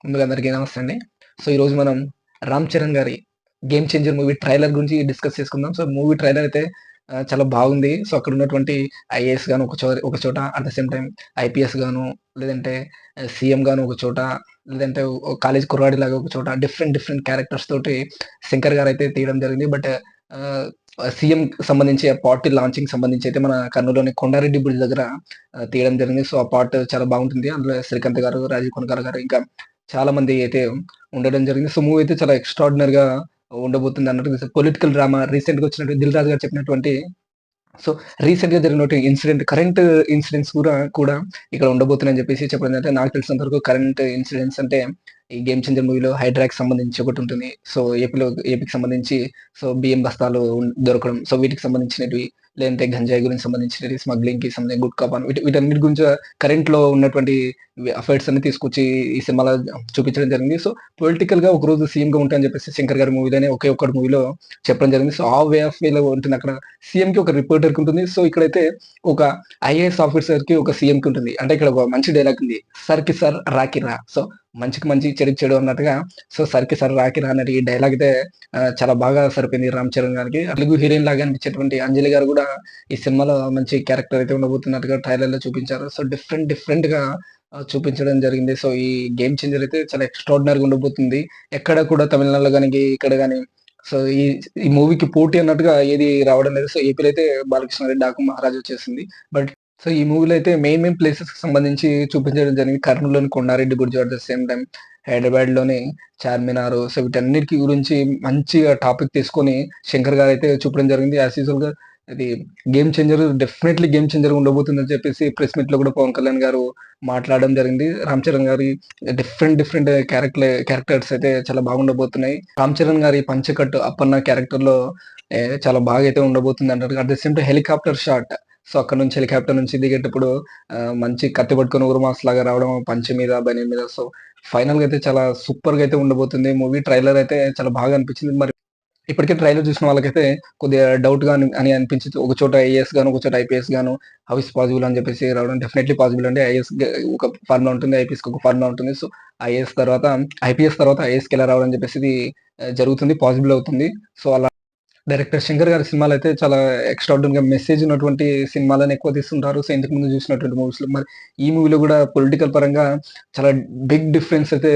ముందుగా అందరికీ నమస్తే అండి. సో, ఈరోజు మనం 'రామ్ చరణ్' గారి 'గేమ్ చేంజర్' మూవీ ట్రైలర్ గురించి డిస్కస్ చేసుకుందాం. సో, మూవీ ట్రైలర్ అయితే చాలా బాగుంది. సో, అక్కడ ఉన్నటువంటి ఐఏఎస్ గాను ఒక చోట, at the same time IPS గాను, లేదంటే సీఎం గాను ఒక చోట, లేదంటే ఒక కాలేజ్ కుర్రాడిలాగా ఒక చోట డిఫరెంట్ డిఫరెంట్ క్యారెక్టర్స్ తోటి శంకర్ గారైతే తీయడం జరిగింది. బట్ ఆహ్, సీఎం సంబంధించి ఆ పార్టీ లాంచింగ్ సంబంధించి అయితే మన కర్నూలులోని కొండారెడ్డి బ్రిడ్జ్ దగ్గర తీయడం జరిగింది. సో, ఆ పార్ట్ చాలా బాగుంటుంది. అందులో శ్రీకాంత్ గారు, రాజీవ్ కొనకర గారు ఇంకా చాలా మంది అయితే ఉండడం జరిగింది. సో, మూవీ అయితే చాలా ఎక్స్‌ట్రార్డినరీగా ఉండబోతుంది అన్నట్టు పొలిటికల్ డ్రామా రీసెంట్‌గా వచ్చినట్టు 'దిల్ రాజు' గారు చెప్పినటువంటి సో, రీసెంట్‌గా జరిగినటువంటి కరెంట్ ఇన్సిడెంట్స్ కూడా ఇక్కడ ఉండబోతున్నాయని చెప్పేసి చెప్పడం అంటే నాకు తెలిసినంత వరకు కరెంట్ ఇన్సిడెంట్స్ అంటే ఈ 'గేమ్ చేంజర్' మూవీలో హైడ్రాకి సంబంధించి ఒకటుంటుంది. సో, ఏపీకి సంబంధించి సో, బియ్యం బస్తాలు దొరకడం. సో, వీటికి సంబంధించినటివి లేదంటే గంజాయి గురించి సంబంధించినవి, స్మగ్లింగ్‌కి సంబంధించి గుట్కా పాన్ వీటన్నిటి గురించి కరెంట్‌లో ఉన్నటువంటి అఫైర్స్ అన్ని తీసుకొచ్చి ఈ సినిమాలో చూపించడం జరిగింది. సో, పొలిటికల్‌గా ఒకరోజు సీఎంగా ఉంటా అని చెప్పేసి శంకర్ గారి మూవీలోనే ఒకే ఒక్కటి మూవీలో చెప్పడం జరిగింది. సో, ఆ వే ఆఫ్ వేలో ఉంటుంది అక్కడ. సీఎంకి ఒక రిపోర్టర్‌కి ఉంటుంది. సో, ఇక్కడైతే ఒక ఐఏఎస్ ఆఫీసర్‌కి ఒక సీఎంకి ఉంటుంది. అంటే ఇక్కడ ఒక మంచి డైలాగ్ ఉంది. సర్‌కి సర్ రాకి రా. సో, మంచికి మంచి, చెడుకి చెడు అన్నట్టుగా సో, సర్‌కి సర్ రాకి రా అన్నట్టు ఈ డైలాగ్ అయితే చాలా బాగా సరిపోయింది 'రామ్ చరణ్' గారికి. తెలుగు హీరోయిన్ లాగా అనిపించేటువంటి అంజలి గారు కూడా ఈ సినిమాలో మంచి క్యారెక్టర్ అయితే ఉండబోతున్నట్టుగా ట్రైలర్‌లో చూపించారు. సో, డిఫరెంట్‌గా చూపించడం జరిగింది. సో, ఈ 'గేమ్ చేంజర్' అయితే చాలా ఎక్స్‌ట్రార్డినరీగా ఉండబోతుంది. ఎక్కడ కూడా తమిళనాడులో గాని, ఇక్కడ గాని సో, ఈ మూవీకి పోటీ అన్నట్టుగా ఏది రావడం లేదు. సో, ఏపీలో అయితే బాలకృష్ణారెడ్డి, డాకు మహారాజ్ వచ్చేసింది. బట్ సో, ఈ మూవీలో అయితే మెయిన్ ప్లేసెస్‌కి సంబంధించి చూపించడం జరిగింది. కర్నూల్‌లోని Kondareddy bridge at the same time హైదరాబాద్‌లోని చార్మినార్. సో, వీటన్నిటి గురించి మంచిగా టాపిక్ తీసుకొని శంకర్ గారైతే చూపడం జరిగింది. యాస్ యూజువల్‌గా ఇది గేమ్ చేంజర్ ఉండబోతుందని చెప్పేసి ప్రెస్ మీట్‌లో కూడా పవన్ కళ్యాణ్ గారు మాట్లాడడం జరిగింది. రామ్ చరణ్ గారి డిఫరెంట్ క్యారెక్టర్స్ అయితే చాలా బాగుండబోతున్నాయి. రామ్ చరణ్ గారి పంచకట్టు అప్పన్న క్యారెక్టర్‌లో చాలా బాగా అయితే ఉండబోతుంది అన్నట్టు. At the same time helicopter shot. So, అక్కడి నుంచి హెలికాప్టర్ నుంచి దిగేటప్పుడు మంచి కత్తి పట్టుకొని ఉరుమాస్ లాగా రావడం పంచ మీద, బనీన్ మీద. సో, ఫైనల్‌గా అయితే చాలా సూపర్‌గా అయితే ఉండబోతుంది మూవీ. ట్రైలర్ అయితే చాలా బాగా అనిపించింది. మరి ఇప్పటికే ట్రైలర్ చూసిన వాళ్ళకైతే కొద్దిగా డౌట్‌గా అని అనిపించచ్చు. ఒక చోట ఐఏఎస్ గాను, ఒక చోట ఐపీఎస్ గాను హౌ ఇస్ పాసిబుల్ అని చెప్పేసి రావడం డెఫినైట్‌లీ పాసిబుల్ అండి. ఒక ఫార్ములా ఉంటుంది. ఐపీఎస్‌కి ఒక ఫార్ములా ఉంటుంది. సో, ఐపీఎస్ తర్వాత ఐఏఎస్‌కి ఎలా రావాలని చెప్పేసి ఇది జరుగుతుంది. పాసిబుల్ అవుతుంది. సో, అలా డైరెక్టర్ 'శంకర్' గారి సినిమాలైతే చాలా ఎక్స్‌ట్రార్డినరీగా మెసేజ్ ఉన్నటువంటి సినిమాలను ఎక్కువ తీస్తుంటారు. సో, ఇంతకు ముందు చూసినటువంటి మూవీస్‌లో మరి ఈ మూవీలో కూడా పొలిటికల్ పరంగా చాలా బిగ్ డిఫరెన్స్ అయితే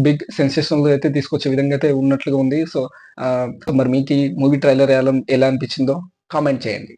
బిగ్ సెన్సేషనల్ అయితే తీసుకొచ్చే విధంగా అయితే ఉన్నట్లుగా ఉంది. సో, మరి మీకీ మూవీ ట్రైలర్ ఎలా అనిపించిందో కామెంట్ చేయండి.